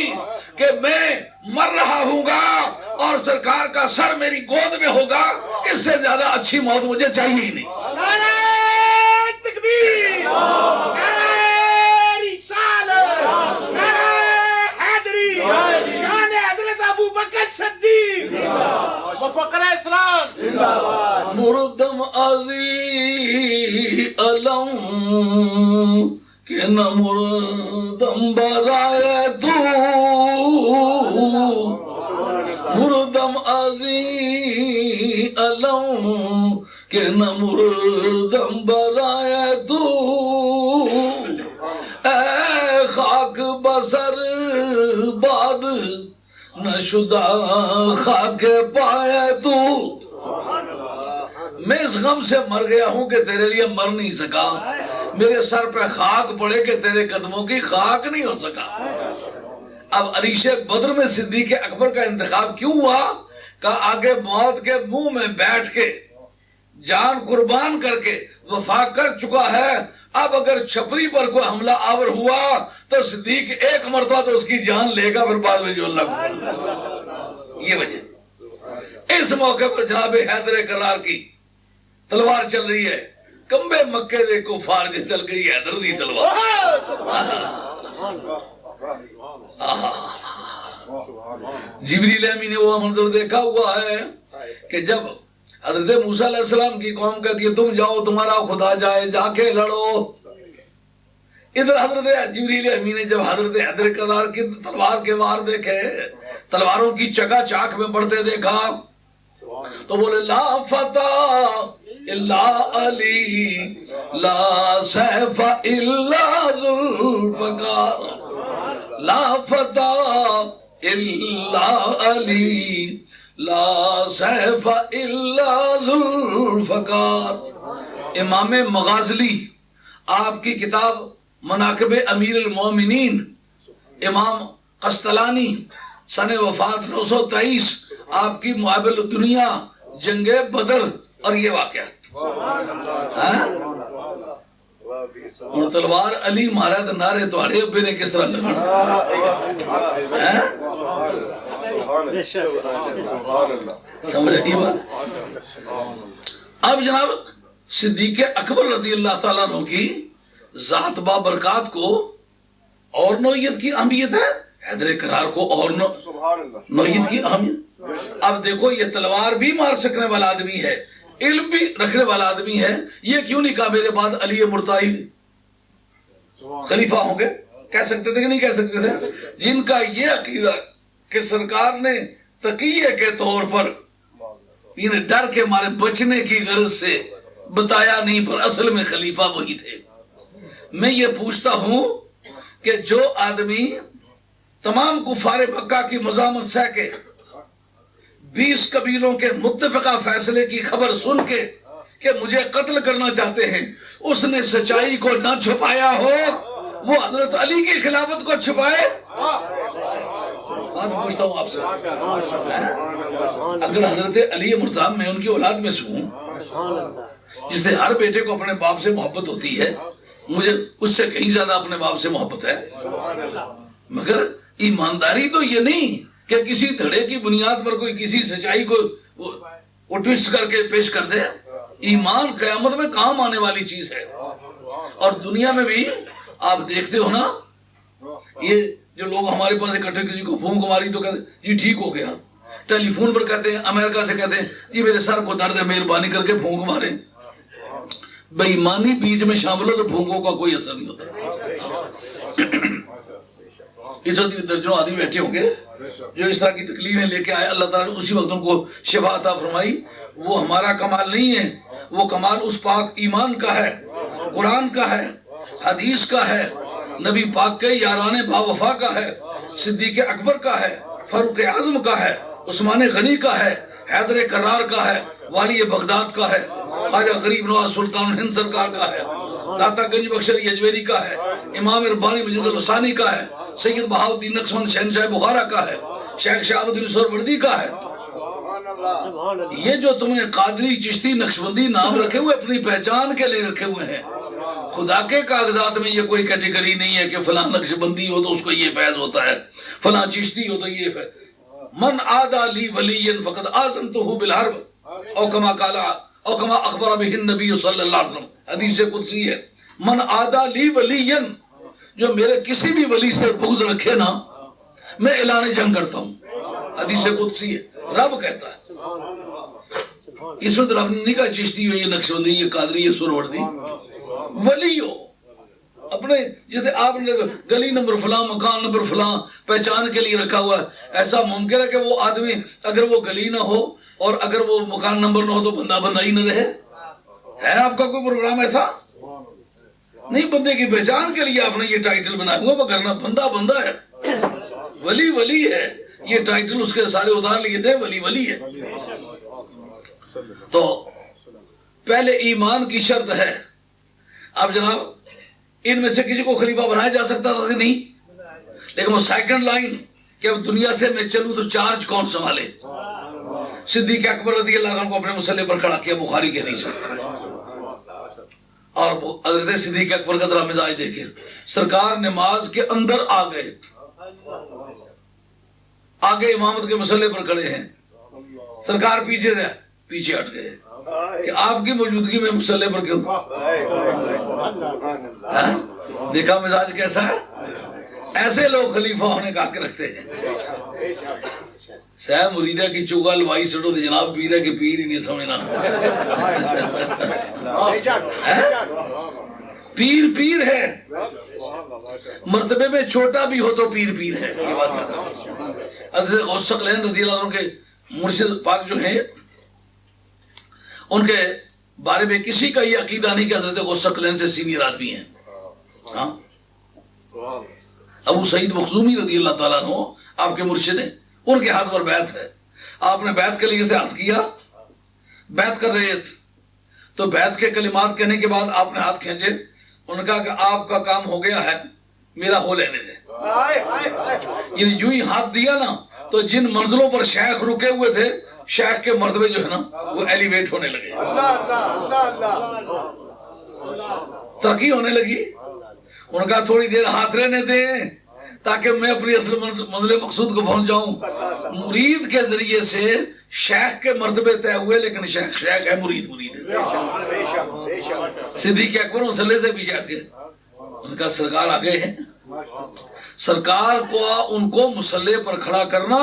کہ میں مر رہا ہوں گا اور سرکار کا سر میری گود میں ہوگا. اس سے زیادہ اچھی موت مجھے چاہیے ہی نہیں. نعرہ تکبیر، نعرہ رسالت، نعرہ حیدری، شان حضرت ابو بکر صدیق، مفخر اسلام. مردم عزی علم کہ نہ مردم برائے تو، مردم عزی علم کہ نہ مردم برائے تو. اے خاک بسر باد نہ شدہ خاک پائے تو. میں اس غم سے مر گیا ہوں کہ تیرے لیے مر نہیں سکا. میرے سر پہ خاک پڑے کہ تیرے قدموں کی خاک نہیں ہو سکا. اب عریش بدر میں صدیق اکبر کا انتخاب کیوں ہوا؟ کہ آگے موت کے منہ میں بیٹھ کے جان قربان کر کے وفا کر چکا ہے. اب اگر چھپری پر کوئی حملہ آور ہوا تو صدیق ایک مرتبہ تو اس کی جان لے گا، پھر بعد میں جو اللہ کو. یہ وجہ اس موقع پر جناب حیدر کرار کی تلوار چل رہی ہے. کمبے مکے دے کفار دے چل گئی حیدر دی تلوار. جبریل امین نے وہ منظر دیکھا ہوا ہے کہ جب حضرت موسیٰ علیہ السلام کی قوم کہتی ہے تم جاؤ تمہارا خدا جائے، جا کے لڑو. ادھر حضرت جبریل امین نے جب حضرت حیدر کرار کی تلوار کے وار دیکھے، تلواروں کی چکا چاک میں بڑھتے دیکھا تو بولے لا فتح الا علی، لا سیف الا ذوالفقار، لا فتح الا علی، لا سیف الا ذوالفقار. امام مغازلی آپ کی کتاب مناقب امیر المومنین، امام قسطلانی سن وفات 923، آپ کی معابل الدنیا، جنگ بدر اور یہ واقعہ. اور تلوار علی مارا تو نعرے تواڑے ابے نے کس طرح لگانا. سمجھ آئی بات؟ اب جناب صدیق اکبر رضی اللہ تعالیٰ عنہ کی ذات بابرکات کو اور نوعیت کی اہمیت ہے، حیدر کرار کو اور نوعیت کی اہمیت. اب دیکھو یہ تلوار بھی مار سکنے والا آدمی ہے، علم بھی رکھنے والا آدمی ہے. یہ کیوں نہیں کہا میرے بعد علی مرتضی خلیفہ ہوں گے؟ کہہ سکتے تھے کہ نہیں کہہ سکتے تھے؟ جن کا یہ عقیدہ کہ سرکار نے تقیہ کے طور پر انہیں ڈر کے مارے بچنے کی غرض سے بتایا نہیں، پر اصل میں خلیفہ وہی تھے. میں یہ پوچھتا ہوں کہ جو آدمی تمام کفار مکہ کی مزاحمت سہ کے 20 قبیلوں کے متفقہ فیصلے کی خبر سن کے کہ مجھے قتل کرنا چاہتے ہیں، اس نے سچائی کو نہ چھپایا ہو، وہ حضرت علی کی خلافت کو چھپائے؟ بات پوچھتا ہوں آپ سے. اگر حضرت علی مرتضی میں ان کی اولاد میں سے ہوں، جس سے ہر بیٹے کو اپنے باپ سے محبت ہوتی ہے، مجھے اس سے کہیں زیادہ اپنے باپ سے محبت ہے، مگر ایمانداری تو یہ نہیں کہ کسی دھڑے کی بنیاد پر کوئی کسی سچائی کو وہ ٹویسٹ کر کے پیش کر دے. ایمان قیامت میں کام آنے والی چیز ہے. اور دنیا میں بھی آپ دیکھتے ہو نا، یہ جو لوگ ہمارے پاس اکٹھے کسی کو پھونک ماری تو کہتے ہیں جی ٹھیک ہو گیا. ٹیلی فون پر کہتے ہیں، امریکہ سے کہتے ہیں جی میرے سر کو درد ہے، مہربانی کر کے پھونک مارے. بے ایمانی بیچ میں شامل ہو تو پھونکوں کا کوئی اثر نہیں ہوتا. اس وقت درجنوں آدمی بیٹھے ہوں گے جو اس طرح کی تکلیفیں لے کے آئے، اللہ تعالیٰ نے اسی وقت ان کو شفا عطا فرمائی. وہ ہمارا کمال نہیں ہے، وہ کمال اس پاک ایمان کا ہے، قرآن کا ہے، حدیث کا ہے، نبی پاک کے یاران با وفا کا ہے. صدیق اکبر کا ہے، فاروق اعظم کا ہے، عثمان غنی کا ہے، حیدر کرار کا ہے، والی بغداد کا ہے، خواجہ غریب نواز سلطان ہند سرکار کا ہے، داتا گنج بخش علی اجمیری کا ہے، امام ربانی مجید الثانی کا ہے، سید بہاؤالدین نقشبند شہنشاہ بخارا کا ہے، شیخ شہاب الدین سہروردی کا ہے۔ یہ جو تم نے قادری چشتی نقشبندی نام رکھے ہوئے اپنی پہچان کے لیے رکھے ہوئے ہیں، خدا کے کاغذات میں یہ کوئی کیٹیگری نہیں ہے کہ فلاں نقشبندی ہو تو اس کو یہ فیض ہوتا ہے، فلاں چشتی ہو تو یہ فیض۔ من عادى لي وليا فقد آذنته بالحرب او کما قالا او کما اخبر به النبی صلی اللہ علیہ وسلم، حدیث قدسی ہے، من عادى لي وليا، جو میرے کسی بھی ولی سے بغض رکھے نا میں اعلان جنگ کرتا ہوں، حدیث قدسی ہے، رب کہتا ہے۔ اس میں تو رب نے نہیں کہا چشتی ہو، یہ نقشبندی، یہ قادری، یہ سہروردی، ولی ہو اپنے، جیسے آپ نے گلی نمبر فلاں مکان نمبر فلاں پہچان کے لیے رکھا ہوا ہے، ایسا ممکن ہے کہ وہ آدمی اگر وہ گلی نہ ہو اور اگر وہ مکان نمبر نہ ہو تو بندہ بندہ ہی نہ رہے؟ ہے آپ کا کوئی پروگرام ایسا؟ نہیں، بندے کی پہچان کے لیے آپ نے یہ ٹائٹل بنایا ہوا، وہ کرنا بندہ بندہ ہے، ولی ولی ہے، یہ ٹائٹل اس کے سارے اتار لیے تھے، ولی ولی ہے۔ تو پہلے ایمان کی شرط ہے۔ اب جناب ان میں سے کسی کو خلیفہ بنایا جا سکتا تھا کہ نہیں، لیکن وہ سیکنڈ لائن کہ اب دنیا سے میں چلوں تو چارج کون سنبھالے؟ صدیق اکبر رضی اللہ عنہ کو اپنے مسلح پر کھڑا کیا، بخاری کے حدیث ہے۔ اور حضرت صدیق اکبر کا ذرا مزاج دیکھیں، سرکار نماز کے اندر آ گئے، آگے امامت کے مسلح پر کھڑے ہیں، سرکار پیچھے سے پیچھے ہٹ گئے کہ آپ کی موجودگی میں مسلح پر کیوں؟ دیکھا مزاج کیسا ہے؟ ایسے لوگ خلیفہ ہونے کا حق رکھتے ہیں۔ سہ مریدہ کی چوگا لوائی سٹو تو جناب پیرہ کے پیر ہی نہیں سمجھنا، پیر پیر ہے، مرتبے میں چھوٹا بھی ہو تو پیر پیر ہے، یہ بات یاد رکھیں۔ حضرت غوث ثقلین رضی اللہ عنہ کے مرشد پاک جو ہیں، ان کے بارے میں کسی کا یہ عقیدہ نہیں کہ حضرت غوث ثقلین سے سینئر آدمی ہیں۔ ہاں، ابو سعید مخزومی رضی اللہ تعالیٰ عنہ آپ کے مرشد ہیں، ان کے ہاتھ پر بیعت ہے، آپ نے بیعت کے لیے ہاتھ کیا، بیعت کر رہے تو بیعت کے کلمات کہنے کے بعد آپ نے ہاتھ کھینچے، انہوں نے کہا کہ آپ کا کام ہو گیا ہے، میرا ہو لینے دیں۔ یعنی جو ہی ہاتھ دیا نا تو جن منزلوں پر شیخ رکے ہوئے تھے، شیخ کے مرتبے جو ہے نا وہ ایلیویٹ ہونے لگے، ترقی ہونے لگی۔ انہوں نے کہا تھوڑی دیر ہاتھ رہنے دیں تاکہ میں اپنی اصل منزل مقصود کو پہنچ جاؤں۔ مرید کے ذریعے سے شیخ کے مرتبے طے ہوئے، لیکن شیخ شیخ ہے، مرید مرید ہے۔ صدیق اکبر مسلح سے پیچھے ہٹ گئے، ان کا سرکار آگے ہیں، سرکار کو ان کو مسلح پر کھڑا کرنا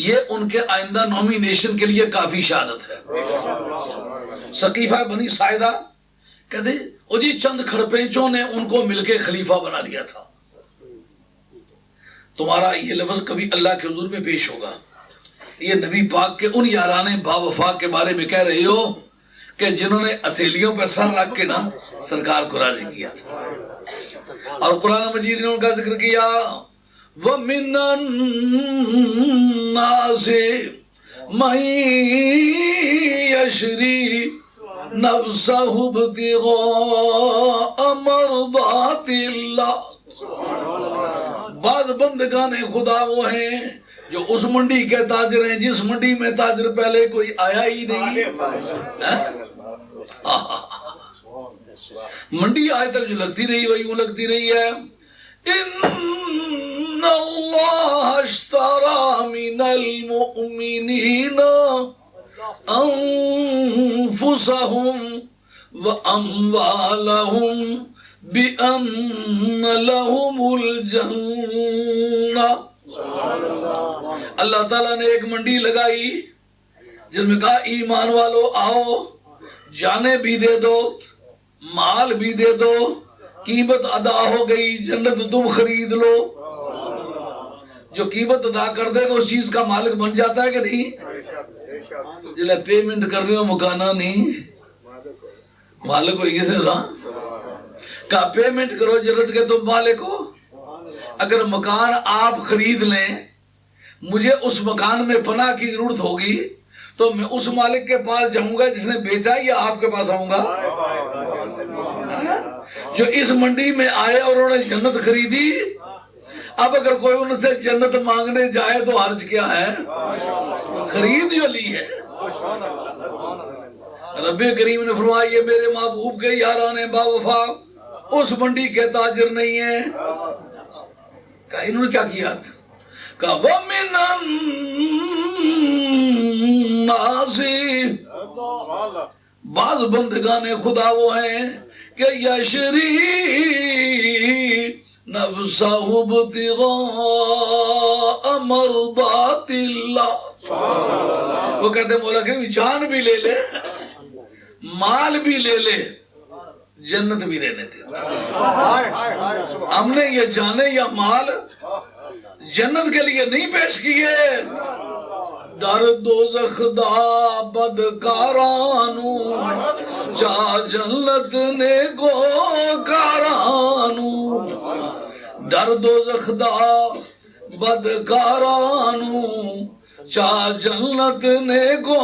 یہ ان کے آئندہ نومینیشن کے لیے کافی شہادت ہے۔ سقیفہ بنی ساعدہ کہتے او جی چند کھڑپینچوں نے ان کو مل کے خلیفہ بنا لیا تھا۔ تمہارا یہ لفظ کبھی اللہ کے حضور میں پیش ہوگا، یہ نبی پاک کے ان یاران با وفا کے بارے میں کہہ رہے ہو کہ جنہوں نے ہتھیلیوں پہ سر رکھ کے نا سرکار کو راضی کیا تھا۔ اور قرآن مجید نے ان کا ذکر کیا، وَمِنَ النَّاسِ مَن يَشْرِي نَفْسَهُ ابْتِغَاءَ مَرْضَاتِ اللَّهِ۔ بعض بندگان خدا وہ ہیں جو اس منڈی کے تاجر ہیں جس منڈی میں تاجر پہلے کوئی آیا ہی نہیں۔ منڈی آج تک جو لگتی رہی وہی یوں لگتی رہی ہے۔ ان اللہ اشترى من المؤمنین انفسهم واموالهم بأن لهم الجنہ۔ اللہ تعالیٰ نے ایک منڈی لگائی جس میں کہا ایمان والو آؤ، جانیں بھی دے دو، مال بھی دے دو، قیمت ادا ہو گئی، جنت تم خرید لو۔ جو قیمت ادا کر دے تو اس چیز کا مالک بن جاتا ہے کہ نہیں؟ جلے پیمنٹ کر رہے ہو مکانا نہیں مالک ہوئی کس نے تھا؟ کہا پیمنٹ کرو جنت کے تم مالک ہو، اگر مکان آپ خرید لیں، مجھے اس مکان میں پناہ کی ضرورت ہوگی تو میں اس مالک کے پاس جاؤں گا جس نے بیچا، یا آپ کے پاس آؤں گا؟ جو اس منڈی میں آئے اور انہوں نے جنت خریدی، اب اگر کوئی ان سے جنت مانگنے جائے تو حرج کیا ہے؟ خرید جو لی ہے۔ رب کریم نے فرمایا یہ میرے محبوب کے یاران با وفا اس منڈی کے تاجر نہیں ہیں۔ کہا انہوں نے کیا کیا؟ کہا وَمِنَ النَّاسِ، بعض بندگان خدا وہ ہیں کہ یشری نفسہ ابتغاء مرضات اللہ، وہ کہتے ہیں مولا کریم جان بھی لے لے، مال بھی لے لے، جنت بھی رہنے دے۔ ہم نے یہ جانے یا مال جنت کے لیے نہیں پیش کیے۔ ڈر دوزخ دا بدکارانو چا جنت نے گو کارانو، ڈر دوزخ دا بدکارانو چا جنت نے گو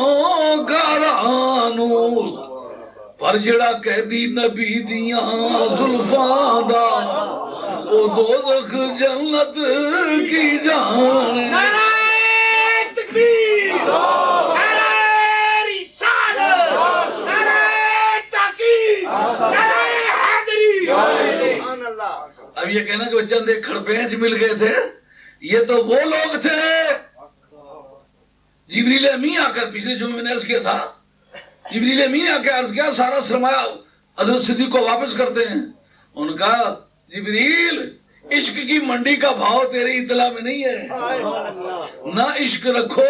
کارانو، پر جڑا قیدی نبی دیاں زلفاں دا او دوزخ جنت کی جان۔ نعرہ تکبیر، نعرہ رسالت، نعرہ تحقیق، نعرہ حیدری۔ سبحان اللہ۔ اب یہ کہنا کہ وہ چند ایک کھڑپینچ مل گئے تھے، یہ تو وہ لوگ تھے۔ جبریل امین آ کر، پچھلے جمعے میں نے عرض کیا تھا، جبریل امین آ کے عرض کیا سارا سرمایہ حضرت صدیق کو واپس کرتے ہیں۔ ان کا جبریل عشق کی منڈی کا بھاؤ تیری اطلاع میں نہیں ہے، نہ عشق رکھو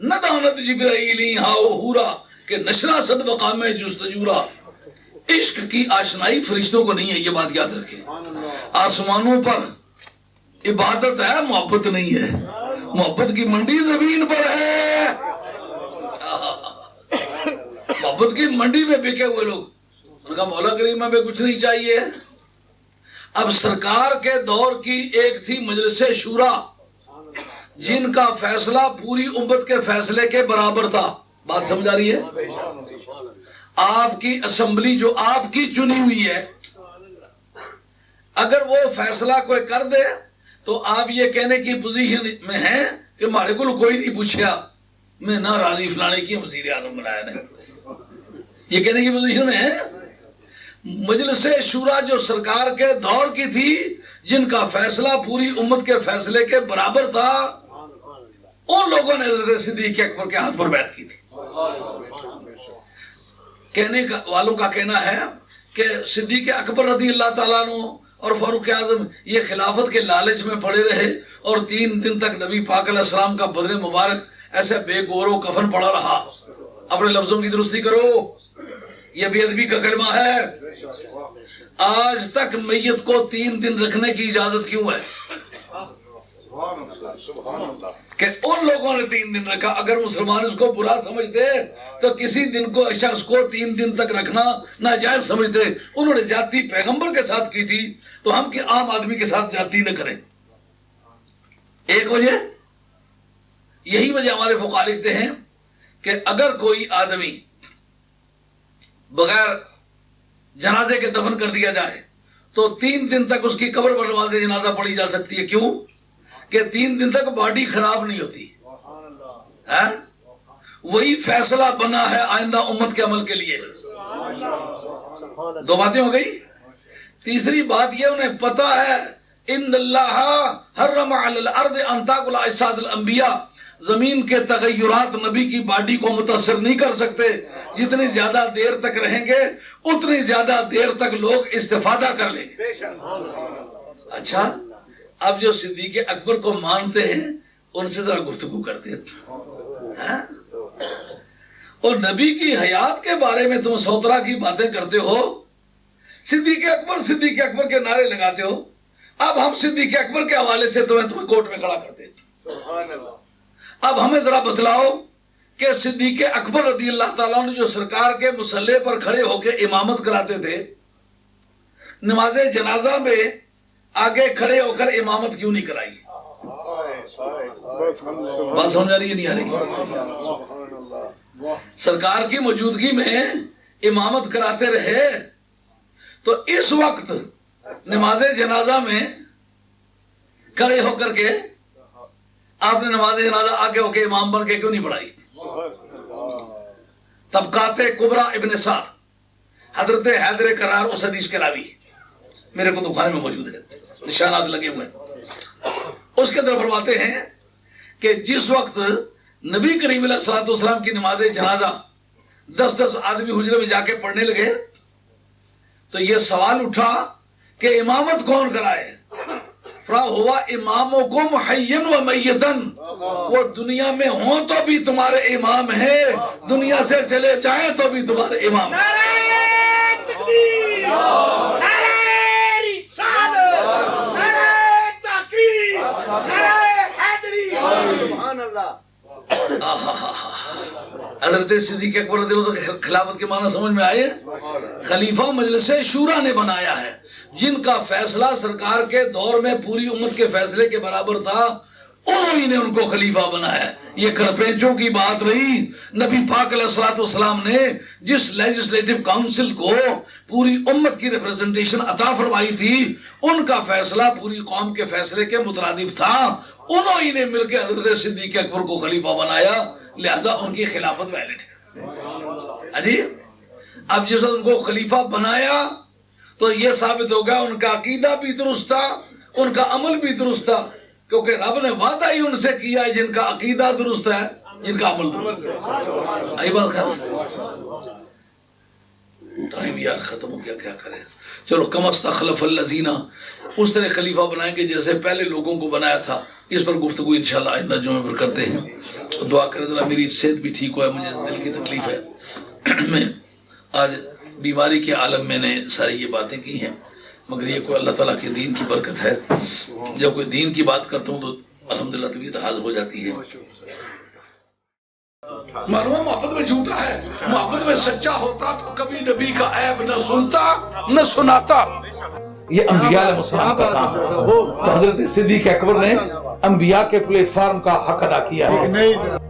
نہ دانت جبرائیلی ہاؤ ہورا کہ نشرہ صد مقام جستجورا۔ عشق کی آشنائی فرشتوں کو نہیں ہے، یہ بات یاد رکھیں۔ آسمانوں پر عبادت ہے، محبت نہیں ہے۔ محبت کی منڈی زمین پر ہے، محبت کی منڈی میں بکے ہوئے لوگ۔ ان کا مولا کریم ہمیں کچھ نہیں چاہیے۔ اب سرکار کے دور کی ایک تھی مجلس شورا، جن کا فیصلہ پوری امت کے فیصلے کے برابر تھا۔ بات سمجھ آ رہی ہے؟ آپ کی اسمبلی جو آپ کی چنی ہوئی ہے، اگر وہ فیصلہ کوئی کر دے تو آپ یہ کہنے کی پوزیشن میں ہیں کہ ہمارے کو کوئی نہیں پوچھا، میں نہ راضی فلانے کی وزیر اعظم بنایا نے، یہ کہنے کی پوزیشن میں ہے۔ مجلس شورا جو سرکار کے دور کی تھی، جن کا فیصلہ پوری امت کے فیصلے کے برابر تھا، ان لوگوں نے حضرت صدیق اکبر کے ہاتھ پر بیعت کی تھی۔ کہنے والوں کا کہنا ہے کہ صدیق اکبر رضی اللہ تعالیٰ عنہ اور فاروق اعظم یہ خلافت کے لالچ میں پڑے رہے اور 3 دن تک نبی پاک علیہ السلام کا بدن مبارک ایسے بے گور و کفن پڑا رہا۔ اپنے لفظوں کی درستی کرو، یہ بے ادبی کا کلمہ ہے۔ آج تک میت کو 3 دن رکھنے کی اجازت کیوں ہے؟ کہ ان لوگوں نے 3 دن رکھا۔ اگر مسلمان اس کو برا سمجھتے تو کسی دن کو شخص کو 3 دن تک رکھنا ناجائز سمجھتے۔ انہوں نے زیادتی پیغمبر کے ساتھ کی تھی تو ہم کہ عام آدمی کے ساتھ زیادتی نہ کریں۔ ایک وجہ یہی وجہ ہمارے فقہا لکھتے ہیں کہ اگر کوئی آدمی بغیر جنازے کے دفن کر دیا جائے تو 3 دن تک اس کی قبر پر نماز جنازہ پڑھی جا سکتی ہے۔ کیوں؟ کہ 3 دن تک باڈی خراب نہیں ہوتی۔ وہی فیصلہ بنا ہے آئندہ امت کے عمل کے لیے۔ 2 باتیں ہو گئی۔ تیسری بات یہ انہیں پتا ہے ان اللہ حرم علی الارض ان تاکل اجساد الانبیاء، زمین کے تغیرات نبی کی باڈی کو متاثر نہیں کر سکتے۔ جتنی زیادہ دیر تک رہیں گے اتنی زیادہ دیر تک لوگ استفادہ کر لیں گے۔ اچھا، اب جو صدیق اکبر کو مانتے ہیں ان سے ذرا گفتگو کرتے ہیں۔ اور نبی کی حیات کے بارے میں تم 100 طرح کی باتیں کرتے ہو، صدیق اکبر کے نعرے لگاتے ہو۔ اب ہم صدیق اکبر کے حوالے سے تمہیں کورٹ میں کھڑا کرتے ہیں۔ اب ہمیں ذرا بتلاؤ کہ صدیق اکبر رضی اللہ تعالیٰ عنہ جو سرکار کے مصلی پر کھڑے ہو کے امامت کراتے تھے، نماز جنازہ میں آگے کھڑے ہو کر امامت کیوں نہیں کرائی؟ بات سمجھ آ رہی ہے نہیں آ رہی؟ سرکار کی موجودگی میں امامت کراتے رہے تو اس وقت نماز جنازہ میں کھڑے ہو کر کے آپ نے نماز جنازہ آگے ہو کے امام بن کے کیوں نہیں پڑھائی؟ طبقات کبریٰ ابن سعد حضرت حیدر کرار اس حدیث کے راوی میرے کتب خانے میں موجود ہے، نشانات لگے ہوئے ہیں۔ اس کے اندر فرماتے ہیں کہ جس وقت نبی کریم علیہ الصلوۃ والسلام کی نماز جنازہ 10 آدمی حجرے میں جا کے پڑھنے لگے تو یہ سوال اٹھا کہ امامت کون کرائے؟ ہوا امامکم حیا و میتا، وہ دنیا میں ہوں تو بھی تمہارے امام ہیں، دنیا سے چلے جائیں تو بھی تمہارے امام ہیں۔ نعرہ تکبیر، نعرہ رسالت، نعرہ تحقیق، نعرہ حیدری، سبحان اللہ۔ حضرت صدیق اکبر رضی اللہ عنہ خلافت کے معنی سمجھ میں آئے؟ خلیفہ مجلس شورا نے بنایا ہے، جن کا فیصلہ سرکار کے دور میں پوری امت کے فیصلے کے برابر تھا، انہوں نے ان کو خلیفہ بنایا۔ یہ کڑپینچوں کی بات رہی۔ نبی پاک علیہ الصلوۃ والسلام نے جس لیجسلیٹو کاؤنسل کو پوری امت کی ریپرزنٹیشن عطا فرمائی تھی، ان کا فیصلہ پوری قوم کے فیصلے کے مترادف تھا، انہوں نے مل کے حضرت صدیق اکبر کو خلیفہ بنایا، لہذا ان کی خلافت ویلڈ ہے۔ جی اب جس ان کو خلیفہ بنایا تو یہ ثابت ہو گیا ان کا عقیدہ بھی درست تھا، ان کا عمل بھی درست تھا، کیونکہ رب نے وعدہ ہی ان سے کیا ہے جن کا عقیدہ درست ہے، جن کا عمل درست ہے۔ آئی بات خیر؟ ٹائم یار ختم ہو گیا، کیا کریں؟ چلو کم استخلف الذین، اس طرح خلیفہ بنائیں گے جیسے پہلے لوگوں کو بنایا تھا۔ اس پر گفتگو انشاءاللہ آئندہ جمعے پر کرتے ہیں۔ دعا کریں ذرا میری صحت بھی ٹھیک ہوا ہے، مجھے دل کی تکلیف ہے۔ میں آج بیماری کے عالم میں نے ساری یہ باتیں کی ہیں، مگر یہ کوئی اللہ تعالیٰ کے دین کی برکت ہے۔ جب کوئی دین کی بات کرتا ہوں تو الحمدللہ طبیعت حاضر ہو جاتی ہے۔ معلوم ہے محبت میں جھوٹا ہے، محبت میں سچا ہوتا تو کبھی نبی کا عیب نہ سنتا نہ سناتا۔ یہ انبیاء علیہ السلام کا کام ہے۔ تو حضرت صدیق اکبر نے انبیاء کے پلیٹ فارم کا حق ادا کیا ہے۔